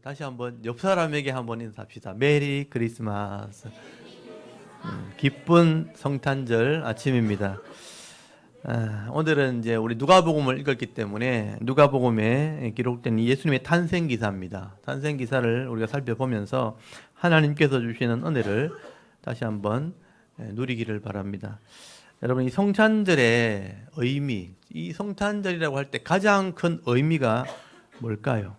다시 한번 옆 사람에게 한번 인사합시다. 메리 크리스마스. 기쁜 성탄절 아침입니다. 오늘은 이제 우리 누가복음을 읽었기 때문에 누가복음에 기록된 예수님의 탄생 기사입니다. 탄생 기사를 우리가 살펴보면서 하나님께서 주시는 은혜를 다시 한번 누리기를 바랍니다. 여러분, 이 성탄절의 의미, 이 성탄절이라고 할 때 가장 큰 의미가 뭘까요?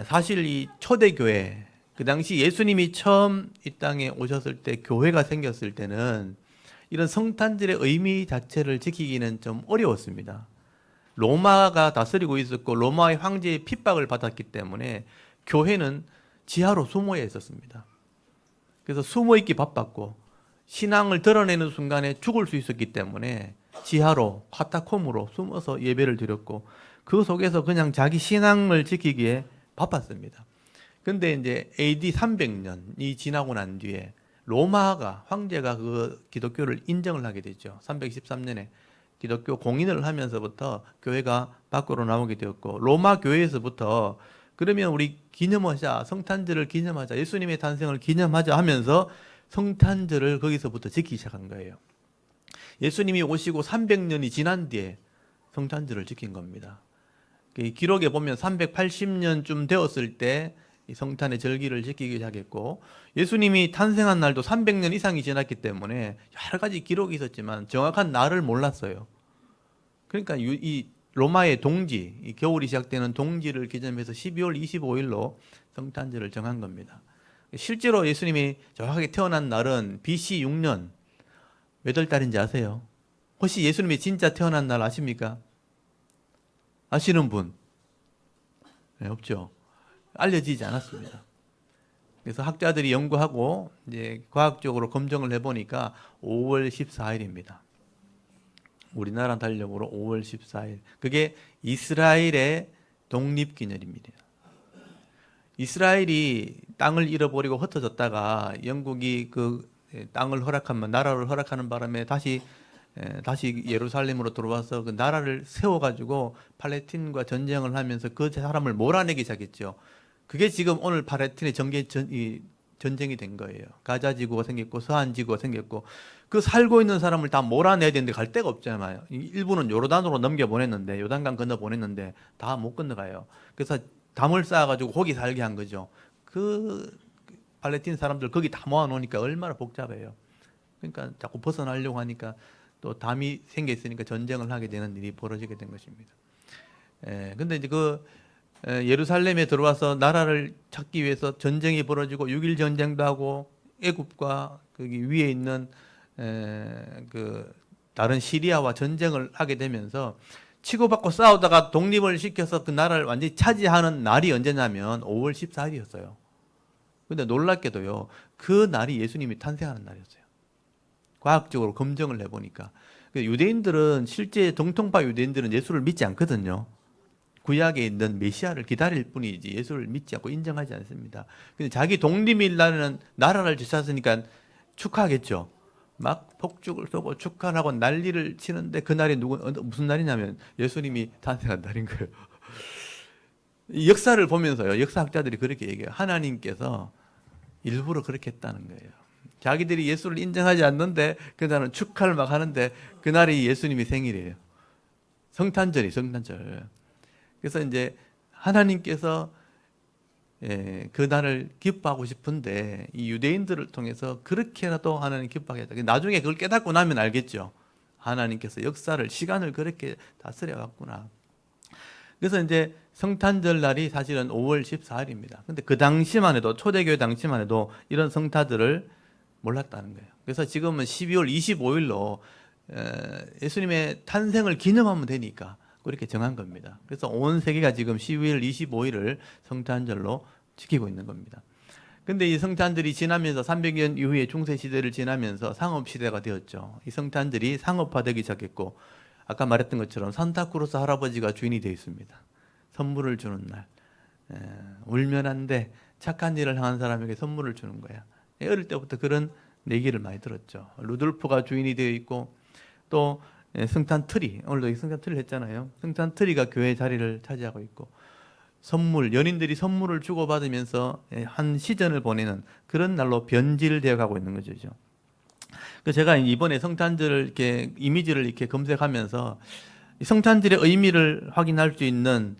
사실 이 초대교회, 그 당시 예수님이 처음 이 땅에 오셨을 때, 교회가 생겼을 때는 이런 성탄절의 의미 자체를 지키기는 좀 어려웠습니다. 로마가 다스리고 있었고 로마의 황제의 핍박을 받았기 때문에 교회는 지하로 숨어 있었습니다. 그래서 숨어 있기 바빴고 신앙을 드러내는 순간에 죽을 수 있었기 때문에 지하로 카타콤으로 숨어서 예배를 드렸고 그 속에서 그냥 자기 신앙을 지키기에 바빴습니다. 근데 이제 AD 300년이 지나고 난 뒤에 로마가, 황제가 그 기독교를 인정을 하게 되죠. 313년에 기독교 공인을 하면서부터 교회가 밖으로 나오게 되었고, 로마 교회에서부터 그러면 우리 기념하자, 성탄절을 기념하자, 예수님의 탄생을 기념하자 하면서 성탄절을 거기서부터 지키기 시작한 거예요. 예수님이 오시고 300년이 지난 뒤에 성탄절을 지킨 겁니다. 기록에 보면 380년쯤 되었을 때 이 성탄의 절기를 지키기 시작했고, 예수님이 탄생한 날도 300년 이상이 지났기 때문에 여러 가지 기록이 있었지만 정확한 날을 몰랐어요. 그러니까 이 로마의 동지, 이 겨울이 시작되는 동지를 기점해서 12월 25일로 성탄절을 정한 겁니다. 실제로 예수님이 정확하게 태어난 날은 BC 6년 몇 월 달인지 아세요? 혹시 예수님이 진짜 태어난 날 아십니까? 아시는 분? 네, 없죠. 알려지지 않았습니다. 그래서 학자들이 연구하고 이제 과학적으로 검증을 해보니까 5월 14일입니다. 우리나라 달력으로 5월 14일. 그게 이스라엘의 독립기념일입니다. 이스라엘이 땅을 잃어버리고 흩어졌다가 영국이 그 땅을 허락하면, 나라를 허락하는 바람에 다시 예루살렘으로 들어와서 그 나라를 세워가지고 팔레스틴과 전쟁을 하면서 그 사람을 몰아내기 시작했죠. 그게 지금 오늘 팔레스틴의 전쟁이 된 거예요. 가자 지구가 생겼고 서한 지구가 생겼고, 그 살고 있는 사람을 다 몰아내야 되는데 갈 데가 없잖아요. 일부는 요르단으로 넘겨보냈는데, 요단강 건너보냈는데 다 못 건너가요. 그래서 담을 쌓아가지고 거기 살게 한 거죠. 그 팔레스틴 사람들 거기 다 모아놓으니까 얼마나 복잡해요. 그러니까 자꾸 벗어나려고 하니까 또 담이 생겨 있으니까 전쟁을 하게 되는 일이 벌어지게 된 것입니다. 근데 이제 예루살렘에 들어와서 나라를 찾기 위해서 전쟁이 벌어지고 6.1 전쟁도 하고, 애굽과 거기 위에 있는 그 다른 시리아와 전쟁을 하게 되면서 치고받고 싸우다가 독립을 시켜서 그 나라를 완전히 차지하는 날이 언제냐면 5월 14일이었어요. 근데 놀랍게도요, 그 날이 예수님이 탄생하는 날이었어요. 과학적으로 검증을 해보니까. 유대인들은, 실제 정통파 유대인들은 예수를 믿지 않거든요. 구약에 있는 메시아를 기다릴 뿐이지 예수를 믿지 않고 인정하지 않습니다. 근데 자기 독립일 날에는 나라를 되찾았으니까 축하하겠죠. 막 폭죽을 쏘고 축하를 하고 난리를 치는데, 그날이 무슨 날이냐면 예수님이 탄생한 날인 거예요. 이 역사를 보면서요, 역사학자들이 그렇게 얘기해요. 하나님께서 일부러 그렇게 했다는 거예요. 자기들이 예수를 인정하지 않는데 그날은 축하를 막 하는데, 그날이 예수님이 생일이에요. 성탄절. 그래서 이제 하나님께서 그날을 기뻐하고 싶은데, 이 유대인들을 통해서 그렇게라도 하나님 기뻐하겠다. 나중에 그걸 깨닫고 나면 알겠죠. 하나님께서 역사를, 시간을 그렇게 다스려 왔구나. 그래서 이제 성탄절 날이 사실은 5월 14일입니다. 근데 그 당시만 해도, 초대교회 당시만 해도 이런 성탄절을 몰랐다는 거예요. 그래서 지금은 12월 25일로 예수님의 탄생을 기념하면 되니까 그렇게 정한 겁니다. 그래서 온 세계가 지금 12월 25일을 성탄절로 지키고 있는 겁니다. 근데 이 성탄절이 지나면서 300년 이후에 중세시대를 지나면서 상업시대가 되었죠. 이 성탄절이 상업화되기 시작했고, 아까 말했던 것처럼 산타크로스 할아버지가 주인이 되어 있습니다. 선물을 주는 날. 울면 안 돼. 착한 일을 한 사람에게 선물을 주는 거야. 어릴 때부터 그런 얘기를 많이 들었죠. 루돌프가 주인이 되어 있고, 또 성탄 트리, 오늘도 성탄 트리를 했잖아요. 성탄 트리가 교회 자리를 차지하고 있고, 선물, 연인들이 선물을 주고받으면서 한 시즌을 보내는 그런 날로 변질되어 가고 있는 거죠. 그래서 제가 이번에 성탄절을 이렇게 이미지를 이렇게 검색하면서 이 성탄절의 의미를 확인할 수 있는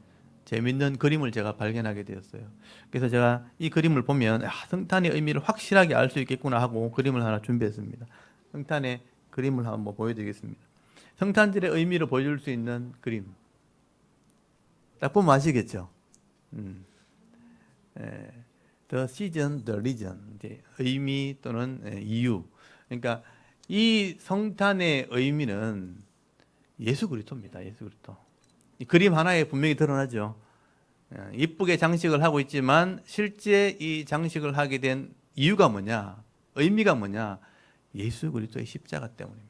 재밌는 그림을 제가 발견하게 되었어요. 그래서 제가 이 그림을 보면 성탄의 의미를 확실하게 알 수 있겠구나 하고 그림을 하나 준비했습니다. 성탄의 그림을 한번 보여드리겠습니다. 성탄절의 의미를 보여줄 수 있는 그림. 딱 보면 아시겠죠? The season, the reason. 이제 의미 또는 이유. 그러니까 이 성탄의 의미는 예수 그리스도입니다. 예수 그리스도. 이 그림 하나에 분명히 드러나죠. 이쁘게 장식을 하고 있지만 실제 이 장식을 하게 된 이유가 뭐냐? 의미가 뭐냐? 예수 그리스도의 십자가 때문입니다.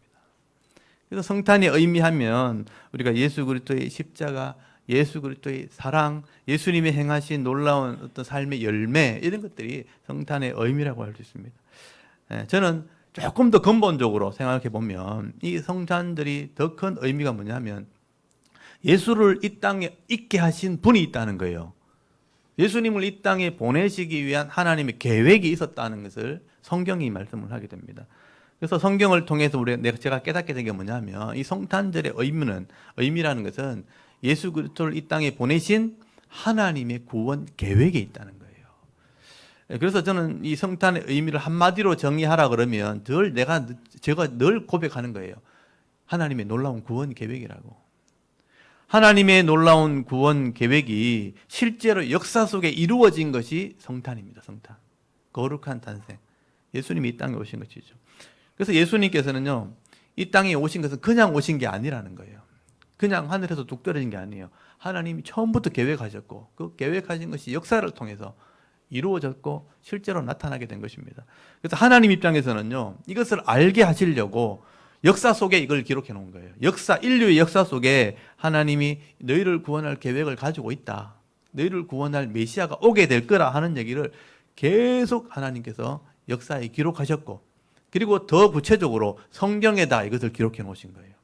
그래서 성탄의 의미하면 우리가 예수 그리스도의 십자가, 예수 그리스도의 사랑, 예수님이 행하신 놀라운 어떤 삶의 열매 이런 것들이 성탄의 의미라고 할 수 있습니다. 저는 조금 더 근본적으로 생각해 보면 이 성탄들이 더 큰 의미가 뭐냐면 예수를 이 땅에 있게 하신 분이 있다는 거예요. 예수님을 이 땅에 보내시기 위한 하나님의 계획이 있었다는 것을 성경이 말씀을 하게 됩니다. 그래서 성경을 통해서 제가 깨닫게 된 게 뭐냐면 이 성탄절의 의미라는 것은 예수 그리스도를 이 땅에 보내신 하나님의 구원 계획에 있다는 거예요. 그래서 저는 이 성탄의 의미를 한마디로 정의하라 그러면 제가 늘 고백하는 거예요. 하나님의 놀라운 구원 계획이라고. 하나님의 놀라운 구원 계획이 실제로 역사 속에 이루어진 것이 성탄입니다. 성탄. 거룩한 탄생. 예수님이 이 땅에 오신 것이죠. 그래서 예수님께서는요, 이 땅에 오신 것은 그냥 오신 게 아니라는 거예요. 그냥 하늘에서 뚝 떨어진 게 아니에요. 하나님이 처음부터 계획하셨고 그 계획하신 것이 역사를 통해서 이루어졌고 실제로 나타나게 된 것입니다. 그래서 하나님 입장에서는요, 이것을 알게 하시려고 역사 속에 이걸 기록해 놓은 거예요. 인류의 역사 속에 하나님이 너희를 구원할 계획을 가지고 있다. 너희를 구원할 메시아가 오게 될 거라 하는 얘기를 계속 하나님께서 역사에 기록하셨고, 그리고 더 구체적으로 성경에다 이것을 기록해 놓으신 거예요.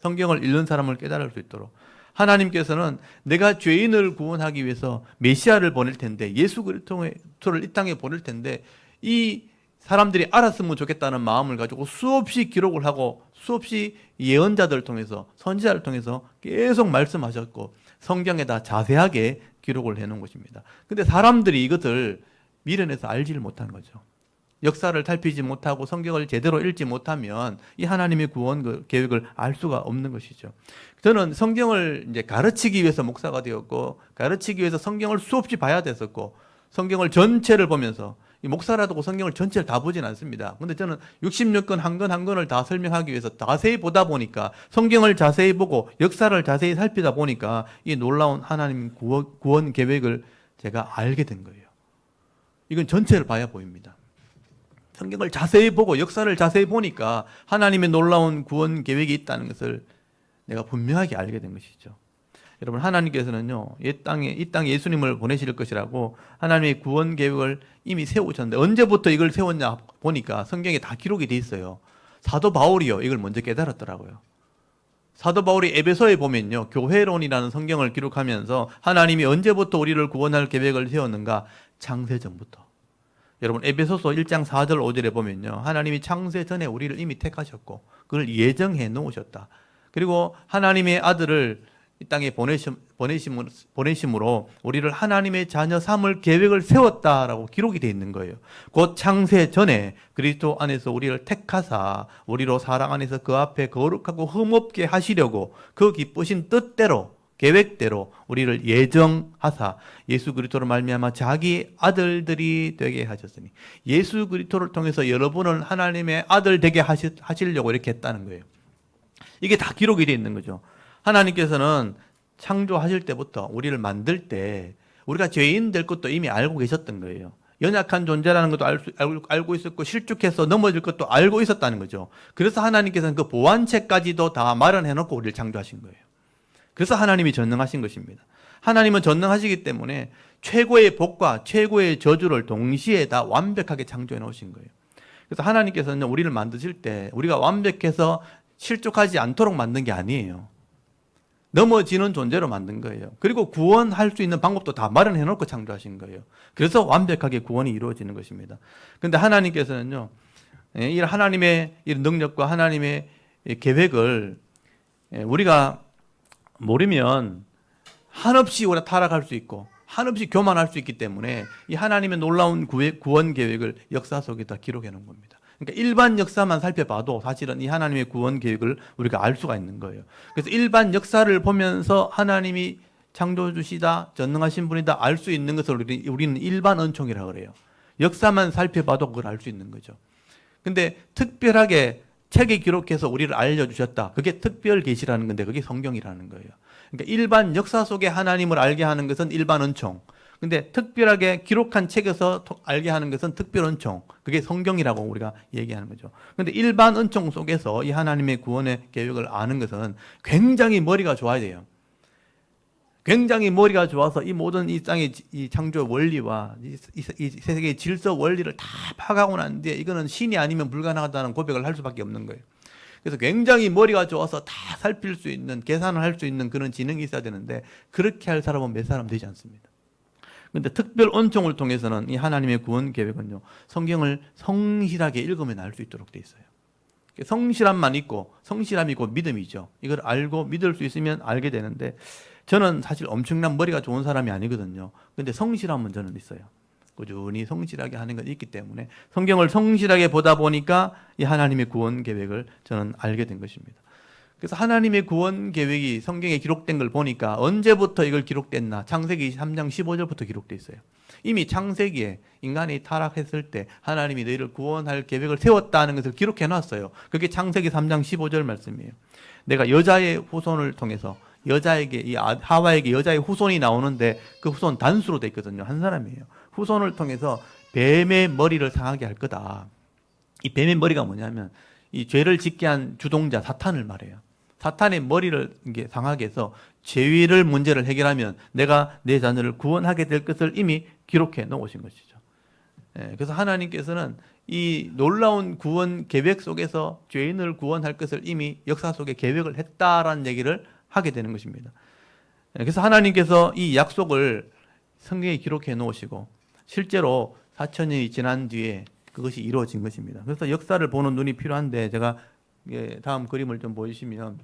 성경을 읽는 사람을 깨달을 수 있도록. 하나님께서는 내가 죄인을 구원하기 위해서 메시아를 보낼 텐데, 예수 그리스도를 이 땅에 보낼 텐데, 이 사람들이 알았으면 좋겠다는 마음을 가지고 수없이 기록을 하고 수없이 예언자들을 통해서, 선지자를 통해서 계속 말씀하셨고 성경에다 자세하게 기록을 해놓은 것입니다. 근데 사람들이 이것을 미련해서 알지를 못한 거죠. 역사를 살피지 못하고 성경을 제대로 읽지 못하면 이 하나님의 구원 계획을 알 수가 없는 것이죠. 저는 성경을 이제 가르치기 위해서 목사가 되었고, 가르치기 위해서 성경을 수없이 봐야 됐었고, 성경을 전체를 보면서, 이 목사라도 성경을 전체를 다 보진 않습니다. 근데 저는 66권 한 권 한 권을 다 설명하기 위해서 자세히 보다 보니까, 성경을 자세히 보고 역사를 자세히 살피다 보니까 이 놀라운 하나님 구원 계획을 제가 알게 된 거예요. 이건 전체를 봐야 보입니다. 성경을 자세히 보고 역사를 자세히 보니까 하나님의 놀라운 구원 계획이 있다는 것을 내가 분명하게 알게 된 것이죠. 여러분, 하나님께서는요, 이 땅에 예수님을 보내실 것이라고 하나님의 구원 계획을 이미 세우셨는데, 언제부터 이걸 세웠냐 보니까 성경에 다 기록이 돼 있어요. 사도 바울이요, 이걸 먼저 깨달았더라고요. 사도 바울이 에베소에 보면요, 교회론이라는 성경을 기록하면서 하나님이 언제부터 우리를 구원할 계획을 세웠는가? 창세 전부터. 여러분, 에베소서 1장 4절 5절에 보면요, 하나님이 창세 전에 우리를 이미 택하셨고 그걸 예정해 놓으셨다. 그리고 하나님의 아들을 이 땅에 보내심으로 우리를 하나님의 자녀 삼을 계획을 세웠다라고 기록이 되어 있는 거예요. 곧 창세 전에 그리스도 안에서 우리를 택하사 우리로 사랑 안에서 그 앞에 거룩하고 흠없게 하시려고 그 기쁘신 뜻대로, 계획대로 우리를 예정하사 예수 그리스도로 말미암아 자기 아들들이 되게 하셨으니, 예수 그리스도를 통해서 여러분을 하나님의 아들 되게 하시려고 이렇게 했다는 거예요. 이게 다 기록이 되어 있는 거죠. 하나님께서는 창조하실 때부터 우리를 만들 때 우리가 죄인 될 것도 이미 알고 계셨던 거예요. 연약한 존재라는 것도 알고 있었고, 실족해서 넘어질 것도 알고 있었다는 거죠. 그래서 하나님께서는 그 보완책까지도 다 마련해 놓고 우리를 창조하신 거예요. 그래서 하나님이 전능하신 것입니다. 하나님은 전능하시기 때문에 최고의 복과 최고의 저주를 동시에 다 완벽하게 창조해 놓으신 거예요. 그래서 하나님께서는 우리를 만드실 때 우리가 완벽해서 실족하지 않도록 만든 게 아니에요. 넘어지는 존재로 만든 거예요. 그리고 구원할 수 있는 방법도 다 마련해 놓고 창조하신 거예요. 그래서 완벽하게 구원이 이루어지는 것입니다. 그런데 하나님께서는요, 이 하나님의 이 능력과 하나님의 계획을 우리가 모르면 한없이 우리가 타락할 수 있고 한없이 교만할 수 있기 때문에 이 하나님의 놀라운 구원 계획을 역사 속에다 기록해 놓은 겁니다. 그러니까 일반 역사만 살펴봐도 사실은 이 하나님의 구원 계획을 우리가 알 수가 있는 거예요. 그래서 일반 역사를 보면서 하나님이 창조주시다, 전능하신 분이다 알 수 있는 것을 우리는 일반 은총이라고 그래요. 역사만 살펴봐도 그걸 알 수 있는 거죠. 근데 특별하게 책에 기록해서 우리를 알려주셨다. 그게 특별 계시라는 건데 그게 성경이라는 거예요. 그러니까 일반 역사 속에 하나님을 알게 하는 것은 일반 은총. 근데 특별하게 기록한 책에서 알게 하는 것은 특별 은총. 그게 성경이라고 우리가 얘기하는 거죠. 그런데 일반 은총 속에서 이 하나님의 구원의 계획을 아는 것은 굉장히 머리가 좋아야 돼요. 굉장히 머리가 좋아서 이 모든 이 땅의 이 창조 원리와 이 세계의 질서 원리를 다 파악하고 난 뒤에 이거는 신이 아니면 불가능하다는 고백을 할 수밖에 없는 거예요. 그래서 굉장히 머리가 좋아서 다 살필 수 있는, 계산을 할 수 있는 그런 지능이 있어야 되는데 그렇게 할 사람은 몇 사람 되지 않습니다. 그런데 특별 은총을 통해서는 이 하나님의 구원 계획은요, 성경을 성실하게 읽으면 알 수 있도록 돼 있어요. 성실함만 있고, 성실함이고 믿음이죠. 이걸 알고 믿을 수 있으면 알게 되는데 저는 사실 엄청난 머리가 좋은 사람이 아니거든요. 근데 성실함은 저는 있어요. 꾸준히 성실하게 하는 건 있기 때문에 성경을 성실하게 보다 보니까 이 하나님의 구원 계획을 저는 알게 된 것입니다. 그래서 하나님의 구원 계획이 성경에 기록된 걸 보니까 언제부터 이걸 기록됐나? 창세기 3장 15절부터 기록돼 있어요. 이미 창세기에 인간이 타락했을 때 하나님이 너희를 구원할 계획을 세웠다는 것을 기록해 놨어요. 그게 창세기 3장 15절 말씀이에요. 내가 여자의 후손을 통해서 여자에게, 이 하와에게 여자의 후손이 나오는데 그 후손 단수로 돼 있거든요. 한 사람이에요. 후손을 통해서 뱀의 머리를 상하게 할 거다. 이 뱀의 머리가 뭐냐면 이 죄를 짓게 한 주동자 사탄을 말해요. 사탄의 머리를 이게 상하게 해서 죄를 문제를 해결하면 내가 내 자녀를 구원하게 될 것을 이미 기록해 놓으신 것이죠. 그래서 하나님께서는 이 놀라운 구원 계획 속에서 죄인을 구원할 것을 이미 역사 속에 계획을 했다라는 얘기를 하게 되는 것입니다. 그래서 하나님께서 이 약속을 성경에 기록해 놓으시고 실제로 4,000년이 지난 뒤에 그것이 이루어진 것입니다. 그래서 역사를 보는 눈이 필요한데 제가 다음 그림을 좀 보여주시면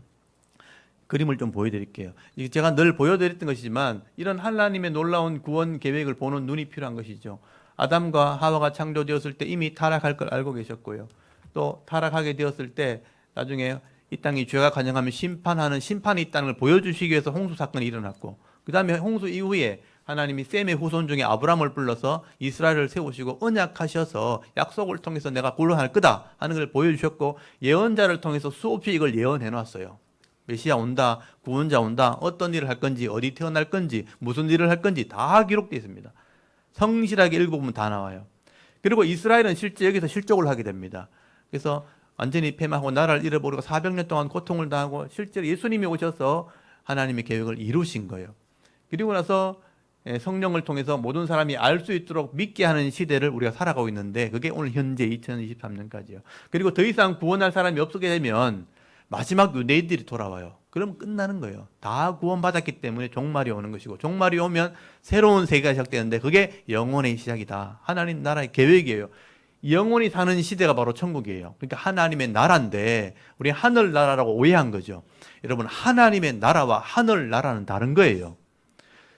그림을 좀 보여드릴게요. 제가 늘 보여드렸던 것이지만 이런 하나님의 놀라운 구원 계획을 보는 눈이 필요한 것이죠. 아담과 하와가 창조되었을 때 이미 타락할 걸 알고 계셨고요. 또 타락하게 되었을 때 나중에 이 땅이 죄가 관영하면 심판하는 심판이 있다는 걸 보여주시기 위해서 홍수 사건이 일어났고 그 다음에 홍수 이후에 하나님이 셈의 후손 중에 아브라함을 불러서 이스라엘을 세우시고 언약하셔서 약속을 통해서 내가 구원할 거다 하는 걸 보여주셨고 예언자를 통해서 수없이 이걸 예언해 놨어요. 메시아 온다, 구원자 온다, 어떤 일을 할 건지, 어디 태어날 건지, 무슨 일을 할 건지 다 기록되어 있습니다. 성실하게 읽어보면 다 나와요. 그리고 이스라엘은 실제 여기서 실족을 하게 됩니다. 그래서 완전히 패망하고 나라를 잃어버리고 400년 동안 고통을 당하고 실제로 예수님이 오셔서 하나님의 계획을 이루신 거예요. 그리고 나서 성령을 통해서 모든 사람이 알 수 있도록 믿게 하는 시대를 우리가 살아가고 있는데 그게 오늘 현재 2023년까지요. 그리고 더 이상 구원할 사람이 없게 되면 마지막 유대인들이 돌아와요. 그럼 끝나는 거예요. 다 구원받았기 때문에 종말이 오는 것이고 종말이 오면 새로운 세계가 시작되는데 그게 영원의 시작이다. 하나님 나라의 계획이에요. 영원히 사는 시대가 바로 천국이에요. 그러니까 하나님의 나라인데 우리 하늘나라라고 오해한 거죠. 여러분 하나님의 나라와 하늘나라는 다른 거예요.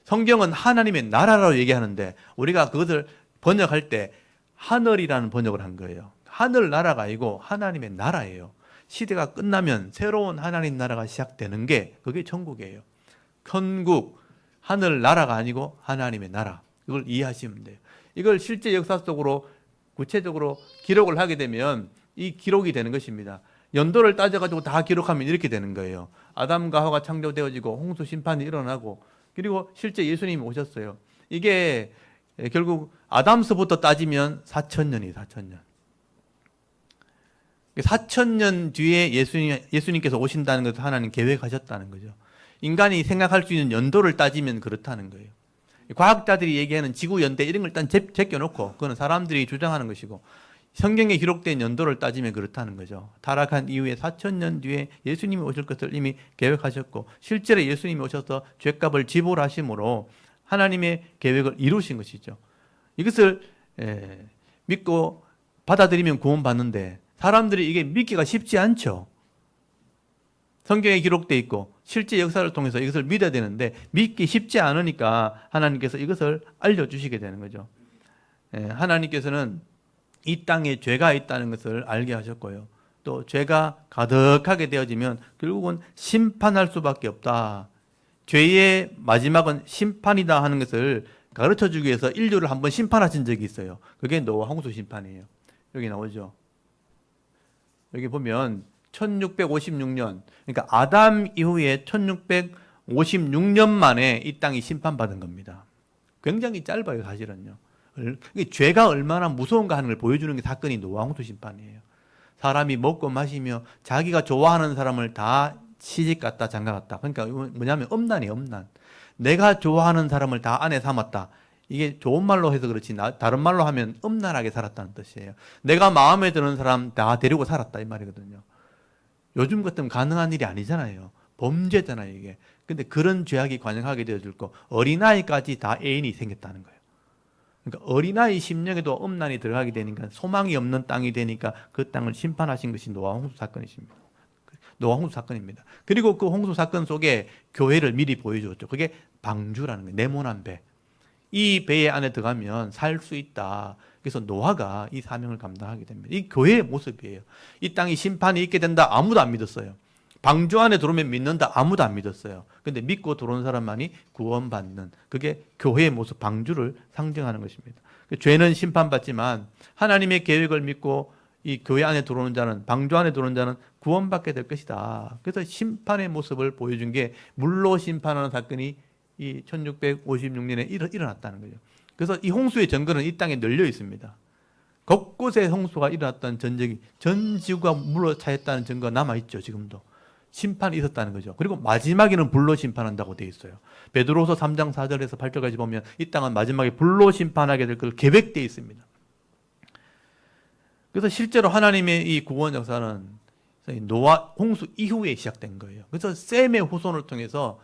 성경은 하나님의 나라라고 얘기하는데 우리가 그것을 번역할 때 하늘이라는 번역을 한 거예요. 하늘나라가 아니고 하나님의 나라예요. 시대가 끝나면 새로운 하나님 나라가 시작되는 게 그게 천국이에요. 천국, 하늘나라가 아니고 하나님의 나라. 이걸 이해하시면 돼요. 이걸 실제 역사 속으로 구체적으로 기록을 하게 되면 이 기록이 되는 것입니다. 연도를 따져가지고 다 기록하면 이렇게 되는 거예요. 아담과 하와가 창조되어지고 홍수 심판이 일어나고 그리고 실제 예수님이 오셨어요. 이게 결국 아담서부터 따지면 4,000년이에요. 4,000년. 4,000년 뒤에 예수님께서 오신다는 것을 하나님 계획하셨다는 거죠. 인간이 생각할 수 있는 연도를 따지면 그렇다는 거예요. 과학자들이 얘기하는 지구연대 이런 걸 일단 제껴놓고 그거는 사람들이 주장하는 것이고 성경에 기록된 연도를 따지면 그렇다는 거죠. 타락한 이후에 4,000년 뒤에 예수님이 오실 것을 이미 계획하셨고 실제로 예수님이 오셔서 죄값을 지불하심으로 하나님의 계획을 이루신 것이죠. 이것을 믿고 받아들이면 구원받는데 사람들이 이게 믿기가 쉽지 않죠. 성경에 기록되어 있고 실제 역사를 통해서 이것을 믿어야 되는데 믿기 쉽지 않으니까 하나님께서 이것을 알려주시게 되는 거죠. 하나님께서는 이 땅에 죄가 있다는 것을 알게 하셨고요. 또 죄가 가득하게 되어지면 결국은 심판할 수밖에 없다. 죄의 마지막은 심판이다 하는 것을 가르쳐주기 위해서 인류를 한번 심판하신 적이 있어요. 그게 노아 홍수 심판이에요. 여기 나오죠. 여기 보면 1656년, 그러니까 아담 이후에 1656년 만에 이 땅이 심판받은 겁니다. 굉장히 짧아요, 사실은요. 죄가 얼마나 무서운가 하는 걸 보여주는 게 사건이 노아 홍수 심판이에요. 사람이 먹고 마시며 자기가 좋아하는 사람을 다 시집 갔다 장가 갔다. 그러니까 뭐냐면 음란이에요, 음란. 내가 좋아하는 사람을 다 아내 삼았다. 이게 좋은 말로 해서 그렇지 다른 말로 하면 음란하게 살았다는 뜻이에요. 내가 마음에 드는 사람 다 데리고 살았다 이 말이거든요. 요즘 같으면 가능한 일이 아니잖아요. 범죄잖아요 이게. 근데 그런 죄악이 관영하게 되어줄 거 어린아이까지 다 애인이 생겼다는 거예요. 그러니까 어린아이 심령에도 음란이 들어가게 되니까 소망이 없는 땅이 되니까 그 땅을 심판하신 것이 노아 홍수 사건이십니다. 노아 홍수 사건입니다. 그리고 그 홍수 사건 속에 교회를 미리 보여줬죠. 그게 방주라는 거예요. 네모난 배. 이 배 안에 들어가면 살 수 있다. 그래서 노아가 이 사명을 감당하게 됩니다. 이 교회의 모습이에요. 이 땅이 심판이 있게 된다. 아무도 안 믿었어요. 방주 안에 들어오면 믿는다. 아무도 안 믿었어요. 근데 믿고 들어온 사람만이 구원받는 그게 교회의 모습, 방주를 상징하는 것입니다. 죄는 심판받지만 하나님의 계획을 믿고 이 교회 안에 들어오는 자는, 방주 안에 들어오는 자는 구원받게 될 것이다. 그래서 심판의 모습을 보여준 게 물로 심판하는 사건이 이 1656년에 일어났다는 거죠. 그래서 이 홍수의 증거는 이 땅에 널려 있습니다. 곳곳에 홍수가 일어났던 전적이 전 지구가 물로 차였다는 증거가 남아있죠. 지금도. 심판이 있었다는 거죠. 그리고 마지막에는 불로 심판한다고 되어 있어요. 베드로서 3장 4절에서 8절까지 보면 이 땅은 마지막에 불로 심판하게 될 걸 계획되어 있습니다. 그래서 실제로 하나님의 이 구원 역사는 노아 홍수 이후에 시작된 거예요. 그래서 셈의 후손을 통해서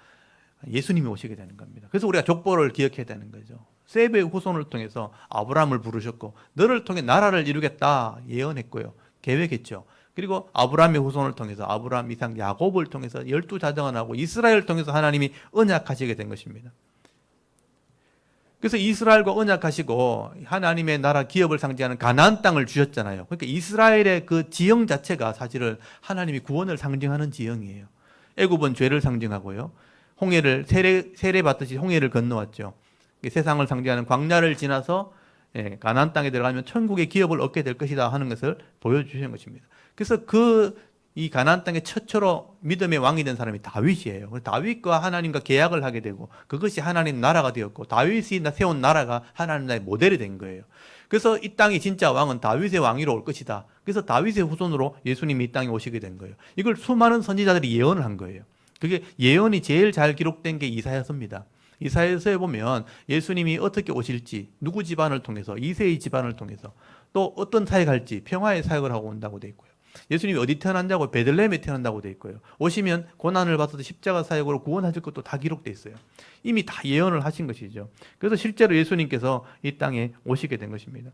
예수님이 오시게 되는 겁니다. 그래서 우리가 족보를 기억해야 되는 거죠. 셈의 후손을 통해서 아브라함을 부르셨고 너를 통해 나라를 이루겠다 예언했고요. 계획했죠. 그리고 아브라함의 후손을 통해서 아브라함, 이삭, 야곱을 통해서 12자정을 하고 이스라엘을 통해서 하나님이 언약하시게 된 것입니다. 그래서 이스라엘과 언약하시고 하나님의 나라 기업을 상징하는 가나안 땅을 주셨잖아요. 그러니까 이스라엘의 그 지형 자체가 사실은 하나님이 구원을 상징하는 지형이에요. 애굽은 죄를 상징하고요. 홍해를 세례 받듯이 홍해를 건너왔죠. 세상을 상징하는 광야를 지나서 가나안 땅에 들어가면 천국의 기업을 얻게 될 것이다 하는 것을 보여주시는 것입니다. 그래서 이 가나안 땅의 최초로 믿음의 왕이 된 사람이 다윗이에요. 다윗과 하나님과 계약을 하게 되고 그것이 하나님 나라가 되었고 다윗이 세운 나라가 하나님 나라의 모델이 된 거예요. 그래서 이 땅의 진짜 왕은 다윗의 왕위로 올 것이다. 그래서 다윗의 후손으로 예수님이 이 땅에 오시게 된 거예요. 이걸 수많은 선지자들이 예언을 한 거예요. 그게 예언이 제일 잘 기록된 게 이사야서입니다. 이사야서에 보면 예수님이 어떻게 오실지 누구 집안을 통해서 이새의 집안을 통해서 또 어떤 사역할지 평화의 사역을 하고 온다고 돼 있고요. 예수님이 어디 태어난다고 베들레헴에 태어난다고 돼 있고요. 오시면 고난을 받아서 십자가 사역으로 구원하실 것도 다 기록돼 있어요. 이미 다 예언을 하신 것이죠. 그래서 실제로 예수님께서 이 땅에 오시게 된 것입니다.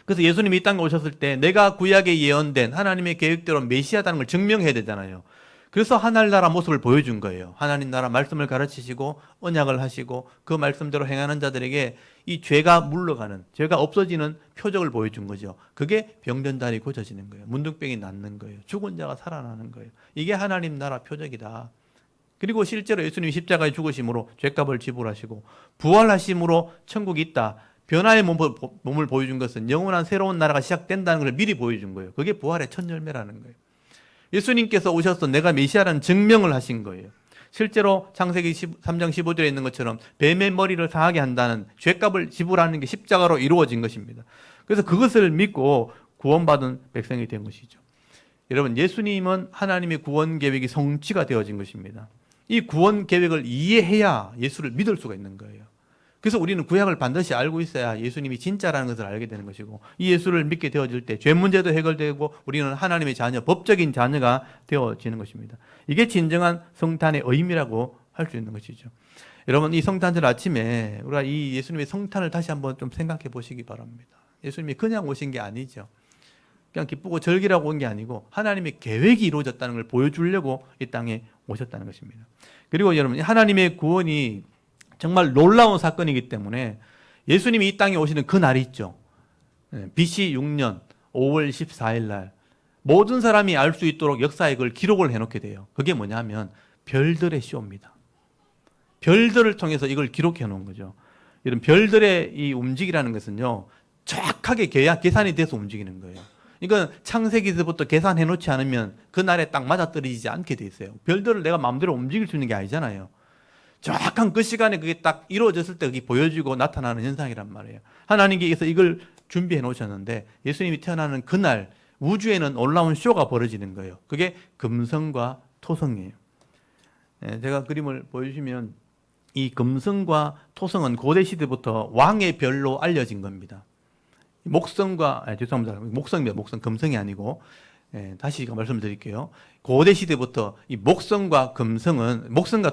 그래서 예수님이 이 땅에 오셨을 때 내가 구약에 예언된 하나님의 계획대로 메시아다는 걸 증명해야 되잖아요. 그래서 하나님 나라 모습을 보여준 거예요. 하나님 나라 말씀을 가르치시고 언약을 하시고 그 말씀대로 행하는 자들에게 이 죄가 물러가는, 죄가 없어지는 표적을 보여준 거죠. 그게 병든 자리 고쳐지는 거예요. 문둥병이 낫는 거예요. 죽은 자가 살아나는 거예요. 이게 하나님 나라 표적이다. 그리고 실제로 예수님이 십자가에 죽으심으로 죄값을 지불하시고 부활하심으로 천국이 있다. 변화의 몸을 보여준 것은 영원한 새로운 나라가 시작된다는 걸 미리 보여준 거예요. 그게 부활의 첫 열매라는 거예요. 예수님께서 오셔서 내가 메시아라는 증명을 하신 거예요. 실제로 창세기 3장 15절에 있는 것처럼 뱀의 머리를 상하게 한다는 죄값을 지불하는 게 십자가로 이루어진 것입니다. 그래서 그것을 믿고 구원받은 백성이 된 것이죠. 여러분, 예수님은 하나님의 구원 계획이 성취가 되어진 것입니다. 이 구원 계획을 이해해야 예수를 믿을 수가 있는 거예요. 그래서 우리는 구약을 반드시 알고 있어야 예수님이 진짜라는 것을 알게 되는 것이고, 이 예수를 믿게 되어질 때 죄 문제도 해결되고 우리는 하나님의 자녀, 법적인 자녀가 되어지는 것입니다. 이게 진정한 성탄의 의미라고 할 수 있는 것이죠. 여러분, 이 성탄절 아침에 우리가 이 예수님의 성탄을 다시 한번 좀 생각해 보시기 바랍니다. 예수님이 그냥 오신 게 아니죠. 그냥 기쁘고 즐기라고 온 게 아니고 하나님의 계획이 이루어졌다는 걸 보여주려고 이 땅에 오셨다는 것입니다. 그리고 여러분, 하나님의 구원이 정말 놀라운 사건이기 때문에 예수님이 이 땅에 오시는 그 날이 있죠. BC 6년 5월 14일 날 모든 사람이 알 수 있도록 역사에 그걸 기록을 해놓게 돼요. 그게 뭐냐면 별들의 쇼입니다. 별들을 통해서 이걸 기록해 놓은 거죠. 이런 별들의 이 움직이라는 것은요, 정확하게 계산이 돼서 움직이는 거예요. 이건 창세기에서부터 계산해 놓지 않으면 그날에 딱 맞아떨어지지 않게 돼 있어요. 별들을 내가 마음대로 움직일 수 있는 게 아니잖아요. 정확한 그 시간에 그게 딱 이루어졌을 때 그게 보여지고 나타나는 현상이란 말이에요. 하나님께서 이걸 준비해 놓으셨는데 예수님이 태어나는 그날 우주에는 놀라운 쇼가 벌어지는 거예요. 그게 금성과 토성이에요. 제가 그림을 보여주시면 이 금성과 토성은 고대 시대부터 왕의 별로 알려진 겁니다. 목성과, 죄송합니다. 목성입니다. 목성, 금성이 아니고. 다시 말씀을 드릴게요. 고대 시대부터 이 목성과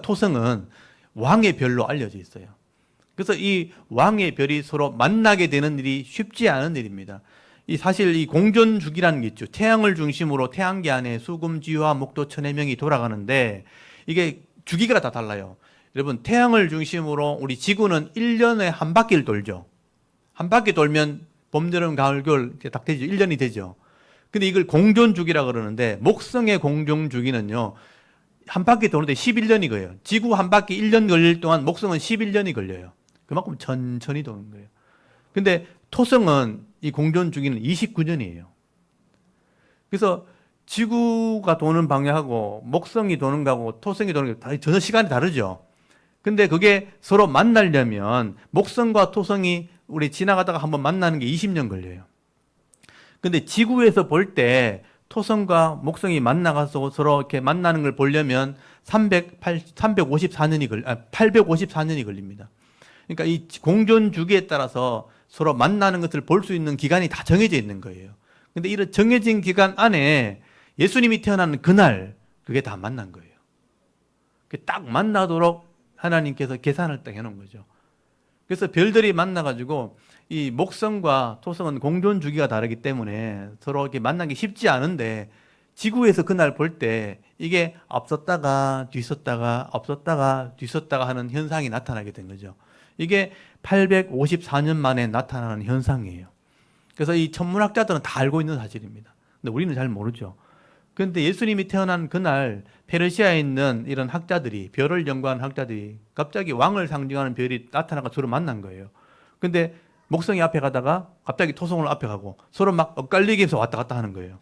토성은 왕의 별로 알려져 있어요. 그래서 이 왕의 별이 서로 만나게 되는 일이 쉽지 않은 일입니다. 사실 이 공전주기라는 게 있죠. 태양을 중심으로 태양계 안에 수금, 지화, 목도, 천해명이 돌아가는데 이게 주기가 다 달라요. 여러분, 태양을 중심으로 우리 지구는 1년에 한 바퀴를 돌죠. 한 바퀴 돌면 봄, 여름, 가을, 겨울 딱 되죠. 1년이 되죠. 근데 이걸 공전주기라 그러는데 목성의 공전주기는요, 한 바퀴 도는데 11년이 걸려요. 지구 한 바퀴 1년 걸릴 동안 목성은 11년이 걸려요. 그만큼 천천히 도는 거예요. 근데 토성은 이 공전주기는 29년이에요. 그래서 지구가 도는 방향하고 목성이 도는 거하고 토성이 도는 게 전혀 시간이 다르죠. 근데 그게 서로 만나려면 목성과 토성이 우리 지나가다가 한번 만나는 게 20년 걸려요. 근데 지구에서 볼 때 토성과 목성이 만나가서 서로 이렇게 만나는 걸 보려면 854년이 걸립니다. 그러니까 이 공전 주기에 따라서 서로 만나는 것을 볼 수 있는 기간이 다 정해져 있는 거예요. 근데 이런 정해진 기간 안에 예수님이 태어나는 그날 그게 다 만난 거예요. 딱 만나도록 하나님께서 계산을 딱 해놓은 거죠. 그래서 별들이 만나가지고 이 목성과 토성은 공전 주기가 다르기 때문에 서로 이렇게 만나기 쉽지 않은데 지구에서 그날 볼 때 이게 앞섰다가 뒤섰다가 앞섰다가 뒤섰다가 하는 현상이 나타나게 된 거죠. 이게 854년 만에 나타나는 현상이에요. 그래서 이 천문학자들은 다 알고 있는 사실입니다. 근데 우리는 잘 모르죠. 그런데 예수님이 태어난 그날 페르시아에 있는 이런 학자들이, 별을 연구하는 학자들이 갑자기 왕을 상징하는 별이 나타나가 서로 만난 거예요. 근데 목성이 앞에 가다가 갑자기 토성을 앞에 가고 서로 막 엇갈리게 해서 왔다 갔다 하는 거예요.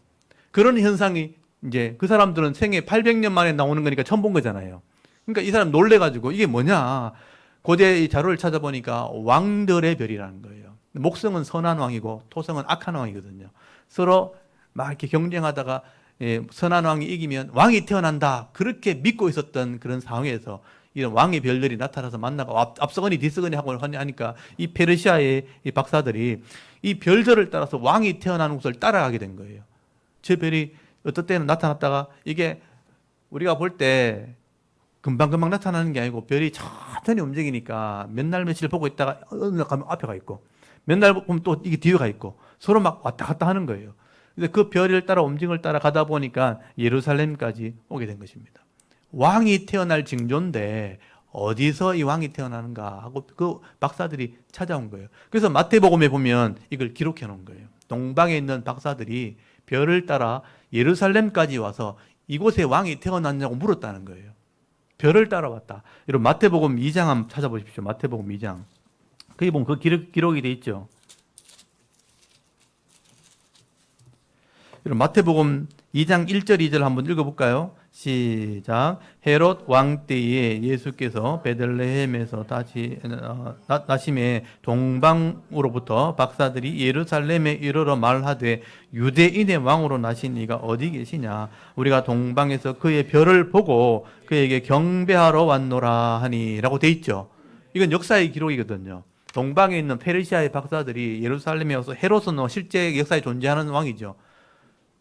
그런 현상이 이제 그 사람들은 생애 800년 만에 나오는 거니까 처음 본 거잖아요. 그러니까 이 사람 놀래가지고 이게 뭐냐. 고대 이 자료를 찾아보니까 왕들의 별이라는 거예요. 목성은 선한 왕이고 토성은 악한 왕이거든요. 서로 막 이렇게 경쟁하다가 선한 왕이 이기면 왕이 태어난다. 그렇게 믿고 있었던 그런 상황에서 이런 왕의 별들이 나타나서 만나고 앞서거니 뒤서거니 하고 하니까 이 페르시아의 이 박사들이 이 별들을 따라서 왕이 태어나는 곳을 따라가게 된 거예요. 저 별이 어떤 때는 나타났다가 이게 우리가 볼 때 금방금방 나타나는 게 아니고 별이 천천히 움직이니까 몇 날 며칠 보고 있다가 어느 날 가면 앞에 가 있고 몇 날 보면 또 이게 뒤에 가 있고 서로 막 왔다 갔다 하는 거예요. 근데 그 별을 따라 움직임을 따라 가다 보니까 예루살렘까지 오게 된 것입니다. 왕이 태어날 징조인데 어디서 이 왕이 태어나는가 하고 그 박사들이 찾아온 거예요. 그래서 마태복음에 보면 이걸 기록해 놓은 거예요. 동방에 있는 박사들이 별을 따라 예루살렘까지 와서 이곳에 왕이 태어났냐고 물었다는 거예요. 별을 따라왔다. 여러분 마태복음 2장 한번 찾아보십시오. 마태복음 2장. 거기 보면 그 기록이 돼 있죠. 여러분 마태복음 2장 1절 2절 한번 읽어볼까요? 시작. 헤롯 왕 때에 예수께서 베들레헴에서 나심에 동방으로부터 박사들이 예루살렘에 이르러 말하되 유대인의 왕으로 나신 이가 어디 계시냐? 우리가 동방에서 그의 별을 보고 그에게 경배하러 왔노라 하니 라고 돼 있죠. 이건 역사의 기록이거든요. 동방에 있는 페르시아의 박사들이 예루살렘에 와서 헤롯은 실제 역사에 존재하는 왕이죠.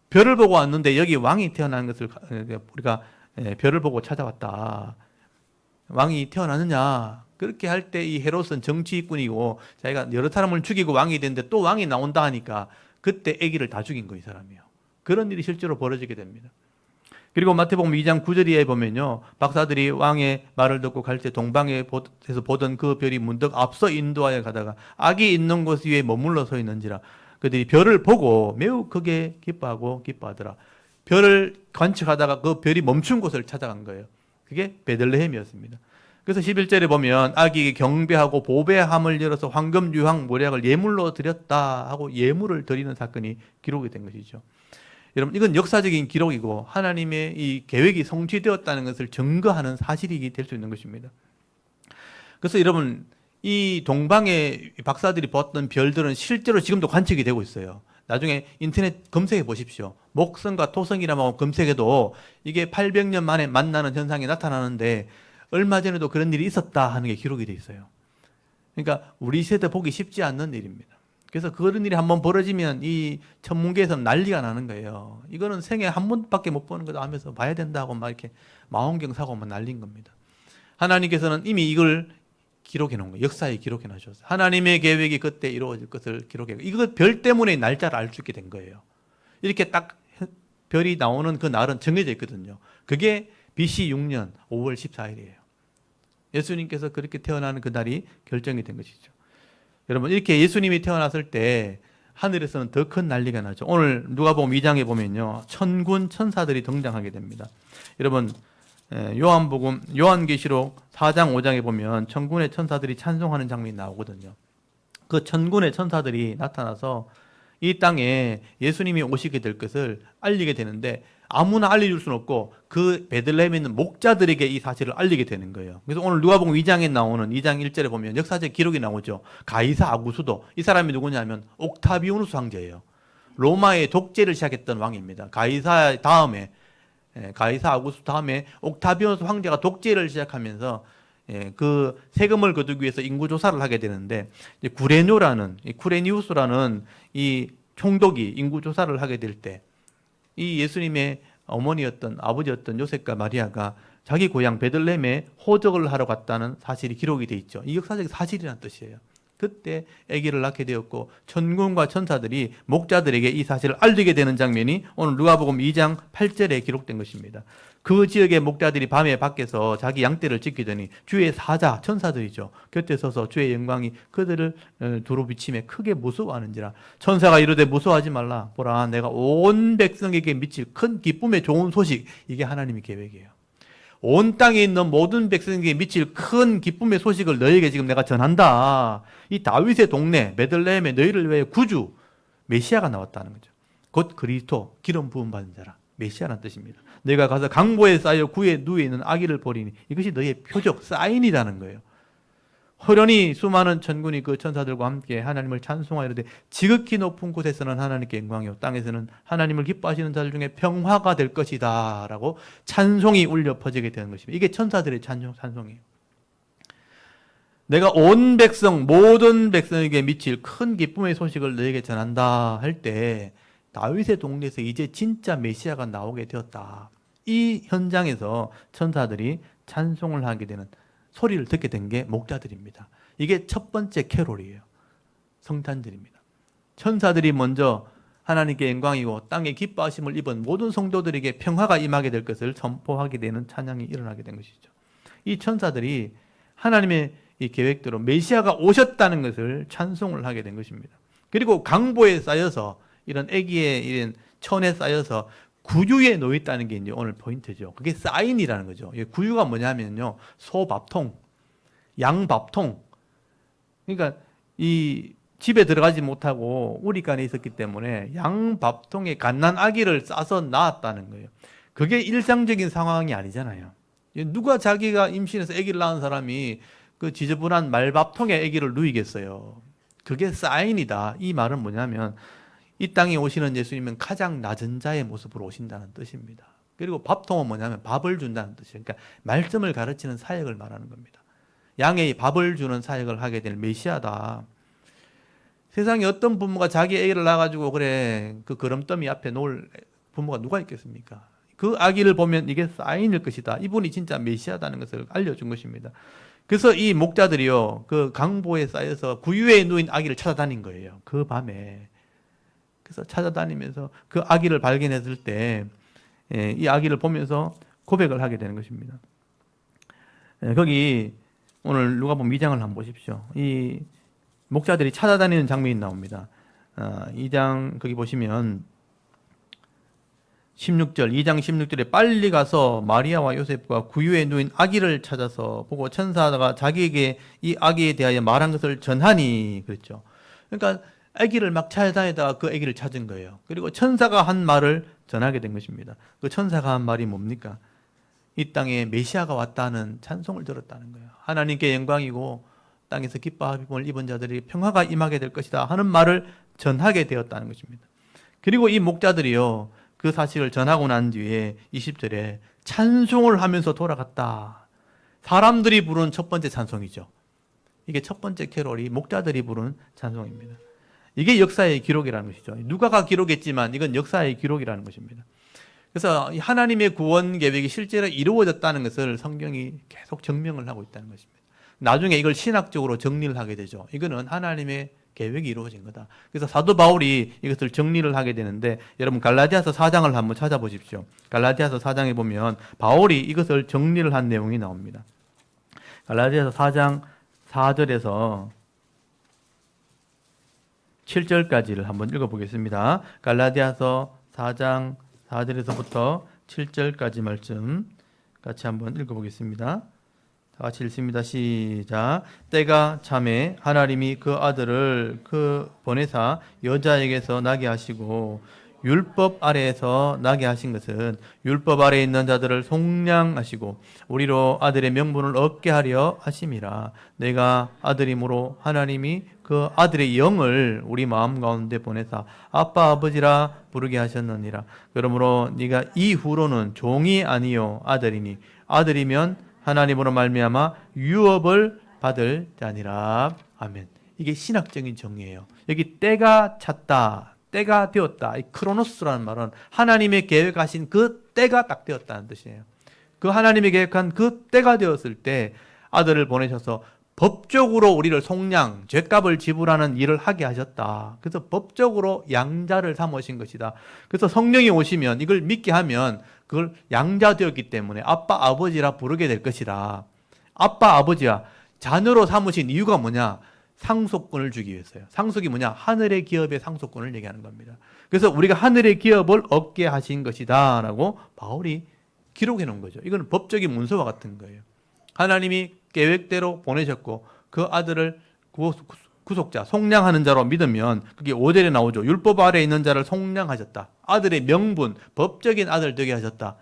별을 보고 왔는데 여기 왕이 태어나는 것을 우리가 별을 보고 찾아왔다. 왕이 태어나느냐? 그렇게 할 때 이 헤롯은 정치꾼이고 자기가 여러 사람을 죽이고 왕이 됐는데 또 왕이 나온다 하니까 그때 아기를 다 죽인 거예요, 이 사람이요. 그런 일이 실제로 벌어지게 됩니다. 그리고 마태복음 2장 9절에 보면요, 박사들이 왕의 말을 듣고 갈 때 동방에서 보던 그 별이 문득 앞서 인도하여 가다가 아기 있는 곳 위에 머물러 서 있는지라 그들이 별을 보고 매우 크게 기뻐하더라. 별을 관측하다가 그 별이 멈춘 곳을 찾아간 거예요. 그게 베들레헴이었습니다. 그래서 11절에 보면 아기에게 경배하고 보배함을 열어서 황금, 유황, 모략을 예물로 드렸다 하고 예물을 드리는 사건이 기록이 된 것이죠. 여러분, 이건 역사적인 기록이고 하나님의 이 계획이 성취되었다는 것을 증거하는 사실이 될 수 있는 것입니다. 그래서 여러분, 이 동방의 박사들이 봤던 별들은 실제로 지금도 관측이 되고 있어요. 나중에 인터넷 검색해 보십시오. 목성과 토성이라고 검색해도 이게 800년 만에 만나는 현상이 나타나는데 얼마 전에도 그런 일이 있었다 하는 게 기록이 돼 있어요. 그러니까 우리 세대 보기 쉽지 않는 일입니다. 그래서 그런 일이 한번 벌어지면 이 천문계에서는 난리가 나는 거예요. 이거는 생애 한 번밖에 못 보는 거다 하면서 봐야 된다고 막 이렇게 망원경 사고 막 난린 겁니다. 하나님께서는 이미 이걸 기록해 놓은 거예요. 역사에 기록해 놓으셨어요. 하나님의 계획이 그때 이루어질 것을 기록해 놓은 거예요. 이거 별 때문에 날짜를 알 수 있게 된 거예요. 이렇게 딱 별이 나오는 그 날은 정해져 있거든요. 그게 BC 6년 5월 14일이에요. 예수님께서 그렇게 태어나는 그 날이 결정이 된 것이죠. 여러분, 이렇게 예수님이 태어났을 때 하늘에서는 더 큰 난리가 나죠. 오늘 누가복음 2장에 보면요, 천군 천사들이 등장하게 됩니다. 여러분, 요한계시록 4장 5장에 보면 천군의 천사들이 찬송하는 장면이 나오거든요. 그 천군의 천사들이 나타나서 이 땅에 예수님이 오시게 될 것을 알리게 되는데 아무나 알려줄 수는 없고 그 베들레헴에 있는 목자들에게 이 사실을 알리게 되는 거예요. 그래서 오늘 누가복음 2장에 나오는 2장 1절에 보면 역사적 기록이 나오죠. 가이사 아구수도, 이 사람이 누구냐면 옥타비오누스 황제예요. 로마의 독재를 시작했던 왕입니다. 가이사 아구스토 다음에 옥타비오누스 황제가 독재를 시작하면서 그 세금을 거두기 위해서 인구 조사를 하게 되는데 쿠레니우스라는 이 총독이 인구 조사를 하게 될 때 이 예수님의 아버지였던 요셉과 마리아가 자기 고향 베들레헴에 호적을 하러 갔다는 사실이 기록이 돼 있죠. 이 역사적 사실이라는 뜻이에요. 그때 아기를 낳게 되었고 천군과 천사들이 목자들에게 이 사실을 알리게 되는 장면이 오늘 누가복음 2장 8절에 기록된 것입니다. 그 지역의 목자들이 밤에 밖에서 자기 양떼를 지키더니 주의 사자 천사들이죠. 곁에 서서 주의 영광이 그들을 두루 비치며 크게 무서워하는지라. 천사가 이르되 무서워하지 말라. 보라, 내가 온 백성에게 미칠 큰 기쁨의 좋은 소식. 이게 하나님의 계획이에요. 온 땅에 있는 모든 백성에게 미칠 큰 기쁨의 소식을 너에게 지금 내가 전한다. 이 다윗의 동네 베들레헴에 너희를 위해 구주 메시아가 나왔다는 거죠. 곧 그리스도, 기름 부음 받은 자라. 메시아라는 뜻입니다. 너희가 가서 강보에 쌓여 구에 누워 있는 아기를 보리니 이것이 너희의 표적, 사인이라는 거예요. 호련히 수많은 천군이 그 천사들과 함께 하나님을 찬송하이르되 지극히 높은 곳에서는 하나님께 영광이요 땅에서는 하나님을 기뻐하시는 자들 중에 평화가 될 것이다 라고 찬송이 울려 퍼지게 되는 것입니다. 이게 천사들의 찬송이에요. 내가 온 백성 모든 백성에게 미칠 큰 기쁨의 소식을 너에게 전한다 할 때 다윗의 동네에서 이제 진짜 메시아가 나오게 되었다. 이 현장에서 천사들이 찬송을 하게 되는 소리를 듣게 된 게 목자들입니다. 이게 첫 번째 캐롤이에요. 성탄절입니다. 천사들이 먼저 하나님께 영광이고 땅에 기뻐하심을 입은 모든 성도들에게 평화가 임하게 될 것을 선포하게 되는 찬양이 일어나게 된 것이죠. 이 천사들이 하나님의 이 계획대로 메시아가 오셨다는 것을 찬송을 하게 된 것입니다. 그리고 강보에 쌓여서 이런 아기의 이런 천에 쌓여서 구유에 놓여 있다는 게 이제 오늘 포인트죠. 그게 사인이라는 거죠. 구유가 뭐냐면요, 소밥통, 양밥통. 그러니까 이 집에 들어가지 못하고 우리간에 있었기 때문에 양밥통에 갓난 아기를 싸서 낳았다는 거예요. 그게 일상적인 상황이 아니잖아요. 누가 자기가 임신해서 아기를 낳은 사람이 그 지저분한 말밥통에 아기를 누이겠어요. 그게 사인이다. 이 말은 뭐냐면 이 땅에 오시는 예수님은 가장 낮은 자의 모습으로 오신다는 뜻입니다. 그리고 밥통은 뭐냐면 밥을 준다는 뜻이에요. 그러니까 말씀을 가르치는 사역을 말하는 겁니다. 양의 밥을 주는 사역을 하게 될 메시아다. 세상에 어떤 부모가 자기 아기를 낳아가지고 그래 그 거름더미 앞에 놓을 부모가 누가 있겠습니까? 그 아기를 보면 이게 사인일 것이다. 이분이 진짜 메시아다는 것을 알려준 것입니다. 그래서 이 목자들이요, 그 강보에 쌓여서 구유에 누인 아기를 찾아다닌 거예요. 그 밤에. 그래서 찾아다니면서 그 아기를 발견했을 때, 이 아기를 보면서 고백을 하게 되는 것입니다. 거기 오늘 누가복음 2장을 한번 보십시오. 이 목자들이 찾아다니는 장면이 나옵니다. 2장 거기 보시면 16절, 2장 16절에 빨리 가서 마리아와 요셉과 구유에 누인 아기를 찾아서 보고 천사가 자기에게 이 아기에 대하여 말한 것을 전하니 그랬죠. 그러니까 아기를 막 찾아다니다가 그 아기를 찾은 거예요. 그리고 천사가 한 말을 전하게 된 것입니다. 그 천사가 한 말이 뭡니까? 이 땅에 메시아가 왔다는 찬송을 들었다는 거예요. 하나님께 영광이고 땅에서 기뻐함을 입은 자들이 평화가 임하게 될 것이다 하는 말을 전하게 되었다는 것입니다. 그리고 이 목자들이요, 그 사실을 전하고 난 뒤에 20절에 찬송을 하면서 돌아갔다. 사람들이 부른 첫 번째 찬송이죠. 이게 첫 번째 캐롤이 목자들이 부른 찬송입니다. 이게 역사의 기록이라는 것이죠. 누가가 기록했지만 이건 역사의 기록이라는 것입니다. 그래서 하나님의 구원 계획이 실제로 이루어졌다는 것을 성경이 계속 증명을 하고 있다는 것입니다. 나중에 이걸 신학적으로 정리를 하게 되죠. 이거는 하나님의 계획이 이루어진 거다. 그래서 사도 바울이 이것을 정리를 하게 되는데, 여러분 갈라디아서 4장을 한번 찾아보십시오. 갈라디아서 4장에 보면 바울이 이것을 정리를 한 내용이 나옵니다. 갈라디아서 4장 4절에서 7절까지를 한번 읽어보겠습니다. 갈라디아서 4장 4절에서부터 7절까지 말씀 같이 한번 읽어보겠습니다. 다 같이 읽습니다. 시작. 때가 참에 하나님이 그 아들을 보내사 여자에게서 나게 하시고 율법 아래에서 나게 하신 것은 율법 아래에 있는 자들을 속량하시고 우리로 아들의 명분을 얻게 하려 하심이라. 내가 아들이므로 하나님이 그 아들의 영을 우리 마음 가운데 보내사 아빠 아버지라 부르게 하셨느니라. 그러므로 네가 이후로는 종이 아니요 아들이니 아들이면 하나님으로 말미암아 유업을 받을 자니라. 아멘. 이게 신학적인 정의예요. 여기 때가 찼다, 때가 되었다. 이 크로노스라는 말은 하나님의 계획하신 그 때가 딱 되었다는 뜻이에요. 그 하나님이 계획한 그 때가 되었을 때 아들을 보내셔서 법적으로 우리를 속량, 죗값을 지불하는 일을 하게 하셨다. 그래서 법적으로 양자를 삼으신 것이다. 그래서 성령이 오시면 이걸 믿게 하면 그걸 양자되었기 때문에 아빠 아버지라 부르게 될 것이다. 아빠 아버지야 자녀로 삼으신 이유가 뭐냐? 상속권을 주기 위해서요. 상속이 뭐냐? 하늘의 기업의 상속권을 얘기하는 겁니다. 그래서 우리가 하늘의 기업을 얻게 하신 것이다 라고 바울이 기록해 놓은 거죠. 이건 법적인 문서와 같은 거예요. 하나님이 계획대로 보내셨고 그 아들을 구속자, 속량하는 자로 믿으면 그게 5절에 나오죠. 율법 아래에 있는 자를 속량하셨다. 아들의 명분, 법적인 아들 되게 하셨다.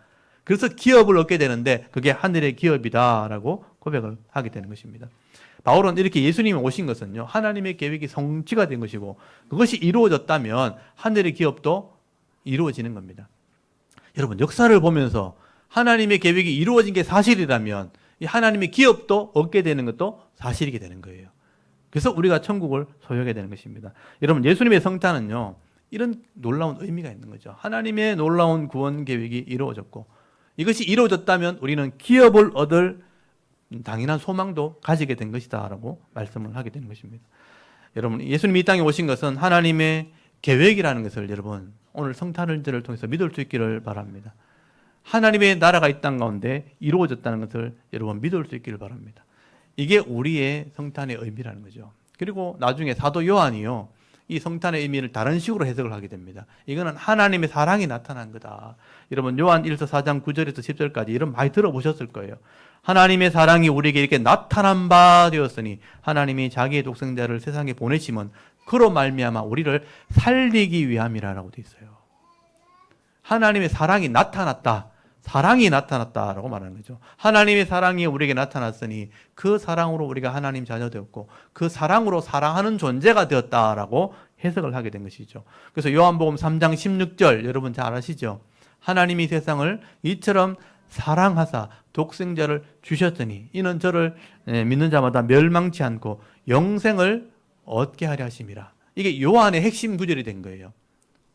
그래서 기업을 얻게 되는데 그게 하늘의 기업이다라고 고백을 하게 되는 것입니다. 바울은 이렇게 예수님이 오신 것은요, 하나님의 계획이 성취가 된 것이고 그것이 이루어졌다면 하늘의 기업도 이루어지는 겁니다. 여러분, 역사를 보면서 하나님의 계획이 이루어진 게 사실이라면 이 하나님의 기업도 얻게 되는 것도 사실이게 되는 거예요. 그래서 우리가 천국을 소유하게 되는 것입니다. 여러분, 예수님의 성탄은요, 이런 놀라운 의미가 있는 거죠. 하나님의 놀라운 구원 계획이 이루어졌고 이것이 이루어졌다면 우리는 기업을 얻을 당연한 소망도 가지게 된 것이다 라고 말씀을 하게 되는 것입니다. 여러분, 예수님이 이 땅에 오신 것은 하나님의 계획이라는 것을 여러분 오늘 성탄을 통해서 믿을 수 있기를 바랍니다. 하나님의 나라가 이 땅 가운데 이루어졌다는 것을 여러분 믿을 수 있기를 바랍니다. 이게 우리의 성탄의 의미라는 거죠. 그리고 나중에 사도 요한이요, 이 성탄의 의미를 다른 식으로 해석을 하게 됩니다. 이거는 하나님의 사랑이 나타난 거다. 여러분, 요한 1서 4장 9절에서 10절까지 이런 많이 들어보셨을 거예요. 하나님의 사랑이 우리에게 이렇게 나타난 바 되었으니 하나님이 자기의 독생자를 세상에 보내심은 그로 말미암아 우리를 살리기 위함이라고 되어 있어요. 하나님의 사랑이 나타났다. 사랑이 나타났다라고 말하는 거죠. 하나님의 사랑이 우리에게 나타났으니 그 사랑으로 우리가 하나님 자녀 되었고 그 사랑으로 사랑하는 존재가 되었다라고 해석을 하게 된 것이죠. 그래서 요한복음 3장 16절 여러분 잘 아시죠? 하나님이 세상을 이처럼 사랑하사 독생자를 주셨더니 이는 저를 믿는 자마다 멸망치 않고 영생을 얻게 하려 하심이라. 이게 요한의 핵심 구절이 된 거예요.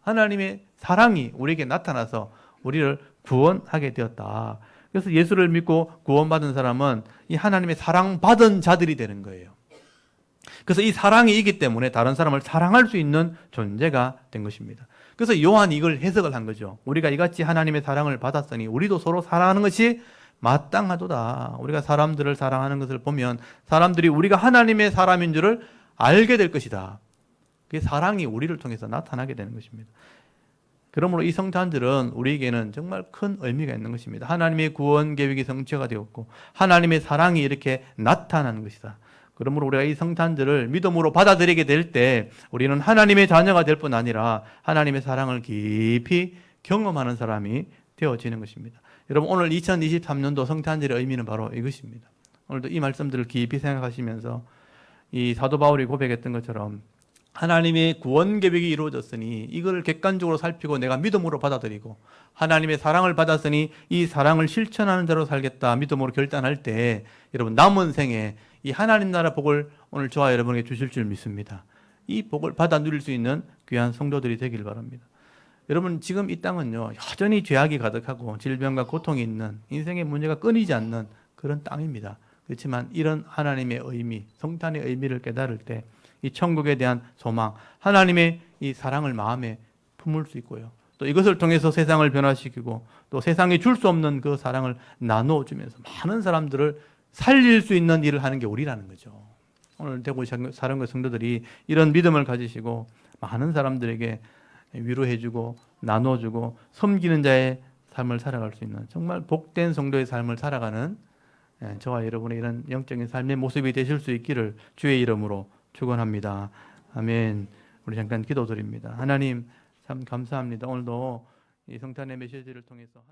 하나님의 사랑이 우리에게 나타나서 우리를 구원하게 되었다. 그래서 예수를 믿고 구원받은 사람은 이 하나님의 사랑받은 자들이 되는 거예요. 그래서 이 사랑이 있기 때문에 다른 사람을 사랑할 수 있는 존재가 된 것입니다. 그래서 요한이 이걸 해석을 한 거죠. 우리가 이같이 하나님의 사랑을 받았으니 우리도 서로 사랑하는 것이 마땅하도다. 우리가 사람들을 사랑하는 것을 보면 사람들이 우리가 하나님의 사람인 줄을 알게 될 것이다. 그 사랑이 우리를 통해서 나타나게 되는 것입니다. 그러므로 이 성탄절은 우리에게는 정말 큰 의미가 있는 것입니다. 하나님의 구원 계획이 성취가 되었고 하나님의 사랑이 이렇게 나타나는 것이다. 그러므로 우리가 이 성탄절을 믿음으로 받아들이게 될 때 우리는 하나님의 자녀가 될 뿐 아니라 하나님의 사랑을 깊이 경험하는 사람이 되어지는 것입니다. 여러분, 오늘 2023년도 성탄절의 의미는 바로 이것입니다. 오늘도 이 말씀들을 깊이 생각하시면서 이 사도 바울이 고백했던 것처럼 하나님의 구원 계획이 이루어졌으니 이걸 객관적으로 살피고 내가 믿음으로 받아들이고 하나님의 사랑을 받았으니 이 사랑을 실천하는 자로 살겠다 믿음으로 결단할 때 여러분 남은 생에 이 하나님 나라 복을 오늘 저와 여러분에게 주실 줄 믿습니다. 이 복을 받아 누릴 수 있는 귀한 성도들이 되길 바랍니다. 여러분, 지금 이 땅은요 여전히 죄악이 가득하고 질병과 고통이 있는 인생의 문제가 끊이지 않는 그런 땅입니다. 그렇지만 이런 하나님의 의미, 성탄의 의미를 깨달을 때 이 천국에 대한 소망, 하나님의 이 사랑을 마음에 품을 수 있고요. 또 이것을 통해서 세상을 변화시키고 또 세상이 줄 수 없는 그 사랑을 나누어주면서 많은 사람들을 살릴 수 있는 일을 하는 게 우리라는 거죠. 오늘 대구 사랑과 성도들이 이런 믿음을 가지시고 많은 사람들에게 위로해주고 나눠주고 섬기는 자의 삶을 살아갈 수 있는 정말 복된 성도의 삶을 살아가는 저와 여러분의 이런 영적인 삶의 모습이 되실 수 있기를 주의 이름으로 축원합니다. 아멘. 우리 잠깐 기도드립니다. 하나님 참 감사합니다. 오늘도 이 성탄의 메시지를 통해서